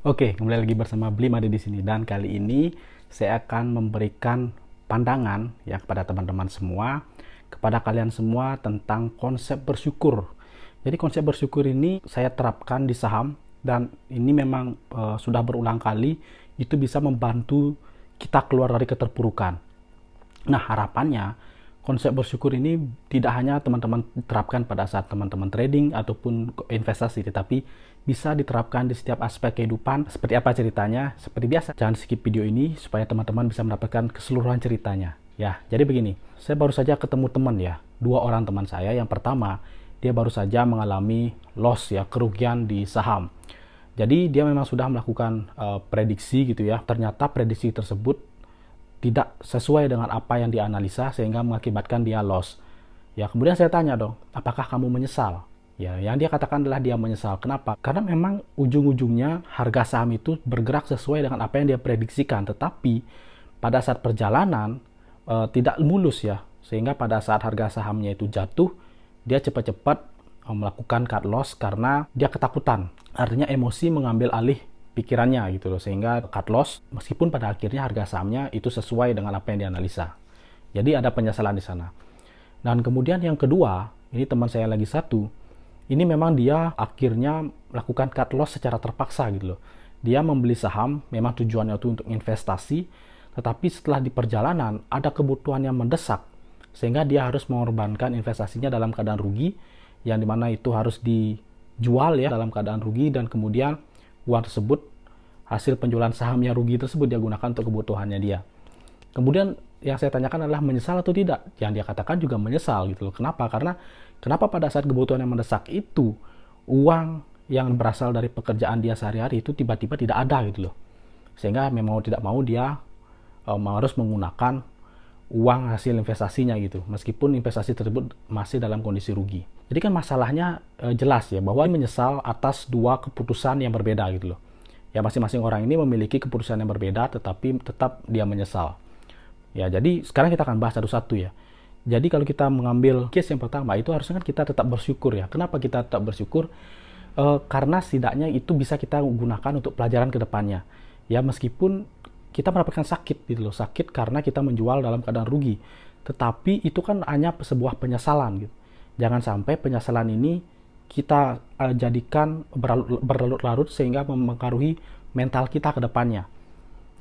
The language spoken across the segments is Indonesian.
Oke, kembali lagi bersama Blim ada di sini, dan kali ini saya akan memberikan pandangan ya kepada teman-teman semua, kepada kalian semua tentang konsep bersyukur. Jadi konsep bersyukur ini saya terapkan di saham, dan ini memang sudah berulang kali itu bisa membantu kita keluar dari keterpurukan. Nah, harapannya konsep bersyukur ini tidak hanya teman-teman terapkan pada saat teman-teman trading ataupun investasi, tetapi bisa diterapkan di setiap aspek kehidupan. Seperti apa ceritanya? Seperti biasa, jangan skip video ini supaya teman-teman bisa mendapatkan keseluruhan ceritanya. Ya, jadi begini, saya baru saja ketemu teman ya, dua orang teman saya. Yang pertama, dia baru saja mengalami loss ya, kerugian di saham. Jadi dia memang sudah melakukan prediksi gitu ya. Ternyata prediksi tersebut tidak sesuai dengan apa yang dianalisa sehingga mengakibatkan dia loss. Ya, kemudian saya tanya dong, apakah kamu menyesal? Ya, yang dia katakan adalah dia menyesal. Kenapa? Karena memang ujung-ujungnya harga saham itu bergerak sesuai dengan apa yang dia prediksikan, tetapi pada saat perjalanan tidak mulus ya, sehingga pada saat harga sahamnya itu jatuh, dia cepat-cepat melakukan cut loss karena dia ketakutan. Artinya emosi mengambil alih pikirannya gitu loh, sehingga cut loss meskipun pada akhirnya harga sahamnya itu sesuai dengan apa yang dianalisa. Jadi ada penyesalan di sana. Dan kemudian yang kedua, ini teman saya lagi satu, ini memang dia akhirnya melakukan cut loss secara terpaksa gitu loh. Dia membeli saham memang tujuannya itu untuk investasi, tetapi setelah di perjalanan ada kebutuhan yang mendesak sehingga dia harus mengorbankan investasinya dalam keadaan rugi, yang dimana itu harus dijual ya dalam keadaan rugi, dan kemudian uang tersebut, hasil penjualan sahamnya rugi tersebut, dia gunakan untuk kebutuhannya dia. Kemudian yang saya tanyakan adalah menyesal atau tidak. Yang dia katakan juga menyesal gitu loh. Kenapa? Karena kenapa pada saat kebutuhan yang mendesak itu uang yang berasal dari pekerjaan dia sehari-hari itu tiba-tiba tidak ada gitu loh. Sehingga memang tidak mau dia harus menggunakan uang hasil investasinya gitu, meskipun investasi tersebut masih dalam kondisi rugi. Jadi kan masalahnya jelas ya, bahwa menyesal atas dua keputusan yang berbeda gitu loh. Ya, masing-masing orang ini memiliki keputusan yang berbeda, tetapi tetap dia menyesal. Ya, jadi sekarang kita akan bahas satu-satu ya. Jadi kalau kita mengambil case yang pertama, itu harusnya kan kita tetap bersyukur ya. Kenapa kita tetap bersyukur? Karena setidaknya itu bisa kita gunakan untuk pelajaran ke depannya. Ya, meskipun kita mendapatkan sakit gitu loh, sakit karena kita menjual dalam keadaan rugi, tetapi itu kan hanya sebuah penyesalan gitu. Jangan sampai penyesalan ini kita jadikan berlarut-larut sehingga mempengaruhi mental kita ke depannya.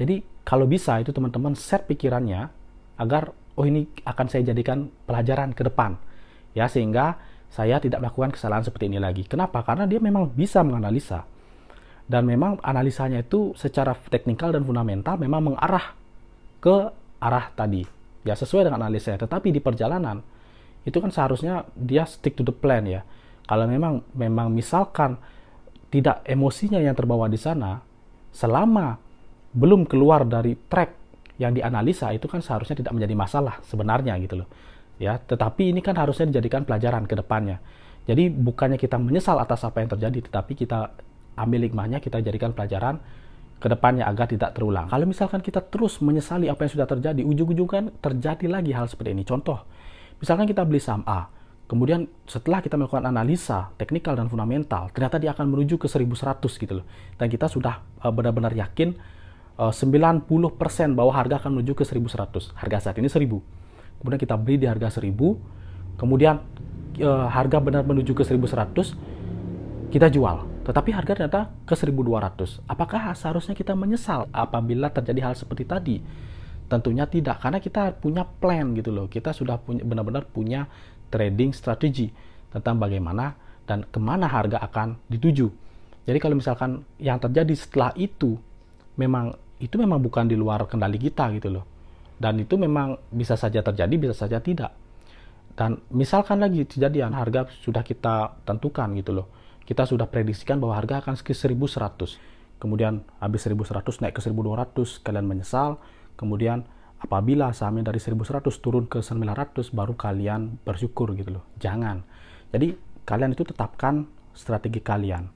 Jadi kalau bisa itu teman-teman set pikirannya agar ini akan saya jadikan pelajaran ke depan ya, sehingga saya tidak melakukan kesalahan seperti ini lagi. Kenapa? Karena dia memang bisa menganalisa, dan memang analisanya itu secara teknikal dan fundamental memang mengarah ke arah tadi ya, sesuai dengan analisanya. Tetapi di perjalanan itu kan seharusnya dia stick to the plan ya. Kalau memang misalkan tidak emosinya yang terbawa di sana, selama belum keluar dari track yang dianalisa, itu kan seharusnya tidak menjadi masalah sebenarnya gitu loh ya. Tetapi ini kan harusnya dijadikan pelajaran ke depannya. Jadi bukannya kita menyesal atas apa yang terjadi, tetapi kita ambil hikmahnya, kita jadikan pelajaran ke depannya agar tidak terulang. Kalau misalkan kita terus menyesali apa yang sudah terjadi, ujung-ujung kan terjadi lagi hal seperti ini. Contoh, misalkan kita beli saham A, kemudian setelah kita melakukan analisa teknikal dan fundamental, ternyata dia akan menuju ke 1100 gitu loh. Dan kita sudah benar-benar yakin 90% bahwa harga akan menuju ke 1100. Harga saat ini 1000. Kemudian kita beli di harga 1000, kemudian harga benar menuju ke 1100, kita jual. Tetapi harga ternyata ke 1200. Apakah seharusnya kita menyesal apabila terjadi hal seperti tadi? Tentunya tidak, karena kita punya plan gitu loh. Kita sudah benar-benar punya trading strategi tentang bagaimana dan kemana harga akan dituju. Jadi kalau misalkan yang terjadi setelah itu memang bukan di luar kendali kita gitu loh. Dan itu memang bisa saja terjadi, bisa saja tidak. Dan misalkan lagi kejadian harga sudah kita tentukan gitu loh, kita sudah prediksikan bahwa harga akan ke 1100. Kemudian habis 1100 naik ke 1200, kalian menyesal. Kemudian apabila sahamnya dari 1100 turun ke 900, baru kalian bersyukur gitu loh. Jangan. Jadi kalian itu tetapkan strategi kalian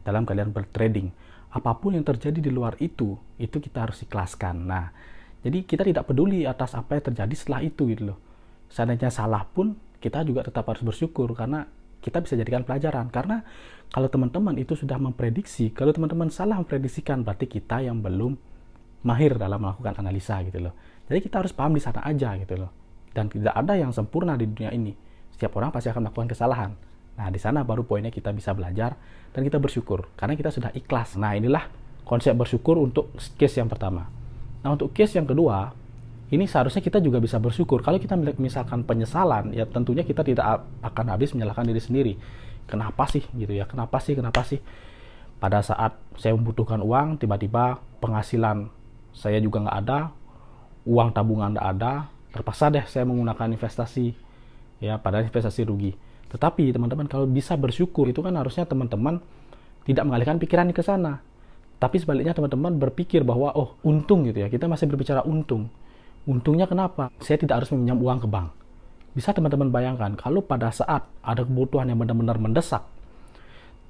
dalam kalian bertrading. Apapun yang terjadi di luar itu kita harus ikhlaskan. Nah, jadi kita tidak peduli atas apa yang terjadi setelah itu gitu loh. Seandainya salah pun kita juga tetap harus bersyukur, karena kita bisa jadikan pelajaran. Karena kalau teman-teman itu sudah memprediksi, kalau teman-teman salah memprediksikan, berarti kita yang belum mahir dalam melakukan analisa gitu loh. Jadi kita harus paham di sana aja gitu loh. Dan tidak ada yang sempurna di dunia ini. Setiap orang pasti akan melakukan kesalahan. Nah, di sana baru poinnya kita bisa belajar dan kita bersyukur karena kita sudah ikhlas. Nah, inilah konsep bersyukur untuk case yang pertama. Nah, untuk case yang kedua, ini seharusnya kita juga bisa bersyukur. Kalau kita misalkan penyesalan, ya tentunya kita tidak akan habis menyalahkan diri sendiri. Kenapa sih gitu ya? Kenapa sih? Pada saat saya membutuhkan uang, tiba-tiba penghasilan saya juga nggak ada, uang tabungan nggak ada, terpaksa deh saya menggunakan investasi, ya padahal investasi rugi. Tetapi teman-teman kalau bisa bersyukur itu kan harusnya teman-teman tidak mengalihkan pikiran ke sana, tapi sebaliknya teman-teman berpikir bahwa oh untung gitu ya, kita masih berbicara untung. Untungnya kenapa? Saya tidak harus meminjam uang ke bank. Bisa teman-teman bayangkan kalau pada saat ada kebutuhan yang benar-benar mendesak,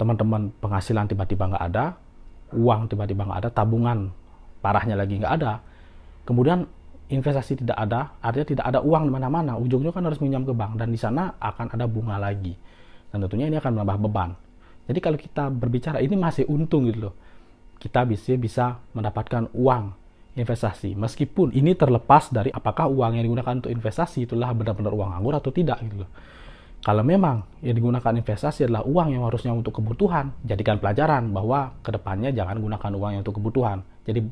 teman-teman penghasilan tiba-tiba nggak ada, uang tiba-tiba nggak ada, tabungan parahnya lagi nggak ada, kemudian investasi tidak ada, artinya tidak ada uang di mana-mana, ujungnya kan harus minjam ke bank, dan di sana akan ada bunga lagi, dan tentunya ini akan menambah beban. Jadi kalau kita berbicara ini masih untung gitu loh, kita bisa mendapatkan uang investasi, meskipun ini terlepas dari apakah uang yang digunakan untuk investasi itulah benar-benar uang nganggur atau tidak gitu loh. Kalau memang yang digunakan investasi adalah uang yang harusnya untuk kebutuhan, jadikan pelajaran bahwa kedepannya jangan gunakan uang yang untuk kebutuhan. Jadi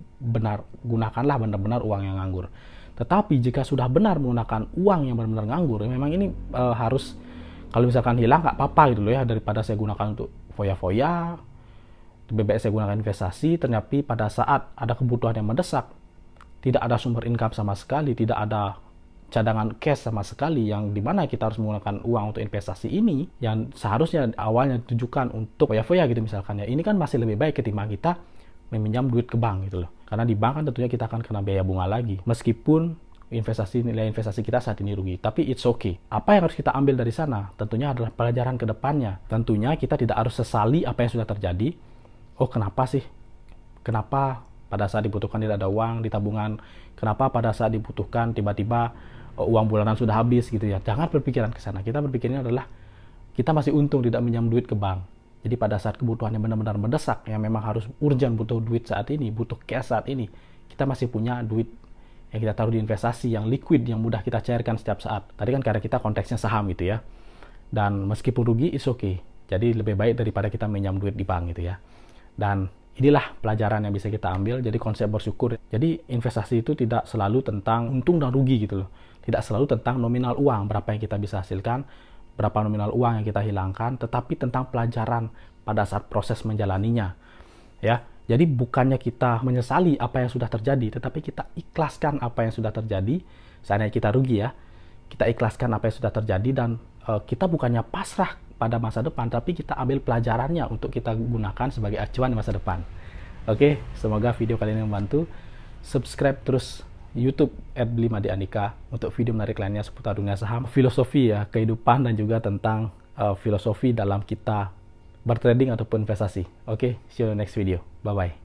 gunakanlah benar-benar uang yang nganggur. Tetapi jika sudah benar menggunakan uang yang benar-benar nganggur, memang ini harus, kalau misalkan hilang nggak apa-apa gitu loh ya, daripada saya gunakan untuk foya-foya, BBS saya gunakan investasi, ternyata pada saat ada kebutuhan yang mendesak, tidak ada sumber income sama sekali, tidak ada cadangan cash sama sekali, yang dimana kita harus menggunakan uang untuk investasi ini yang seharusnya awalnya ditujukan untuk foya-foya gitu misalkan ya, ini kan masih lebih baik ketimbang kita meminjam duit ke bank gitu loh, karena di bank kan tentunya kita akan kena biaya bunga lagi, meskipun nilai investasi kita saat ini rugi, tapi it's okay. Apa yang harus kita ambil dari sana tentunya adalah pelajaran ke depannya. Tentunya kita tidak harus sesali apa yang sudah terjadi. Oh kenapa sih, kenapa pada saat dibutuhkan tidak ada uang di tabungan, kenapa pada saat dibutuhkan tiba-tiba uang bulanan sudah habis gitu ya. Jangan berpikiran ke sana. Kita berpikirnya adalah kita masih untung tidak minjam duit ke bank. Jadi pada saat kebutuhan yang benar-benar mendesak, yang memang harus urgent butuh duit saat ini, butuh cash saat ini, kita masih punya duit yang kita taruh di investasi yang liquid, yang mudah kita cairkan setiap saat. Tadi kan karena kita konteksnya saham gitu ya. Dan meskipun rugi, it's okay. Jadi lebih baik daripada kita minjam duit di bank gitu ya. Dan inilah pelajaran yang bisa kita ambil. Jadi konsep bersyukur. Jadi investasi itu tidak selalu tentang untung dan rugi gitu loh. Tidak selalu tentang nominal uang, berapa yang kita bisa hasilkan, berapa nominal uang yang kita hilangkan, tetapi tentang pelajaran pada saat proses menjalaninya. Ya, jadi bukannya kita menyesali apa yang sudah terjadi, tetapi kita ikhlaskan apa yang sudah terjadi. Seandainya kita rugi ya, kita ikhlaskan apa yang sudah terjadi, dan kita bukannya pasrah pada masa depan, tapi kita ambil pelajarannya untuk kita gunakan sebagai acuan di masa depan. Oke, semoga video kali ini membantu. Subscribe terus YouTube @blimadeandika untuk video menarik lainnya seputar dunia saham, filosofi ya, kehidupan, dan juga tentang filosofi dalam kita bertrading ataupun investasi. Oke, see you in the next video. Bye bye.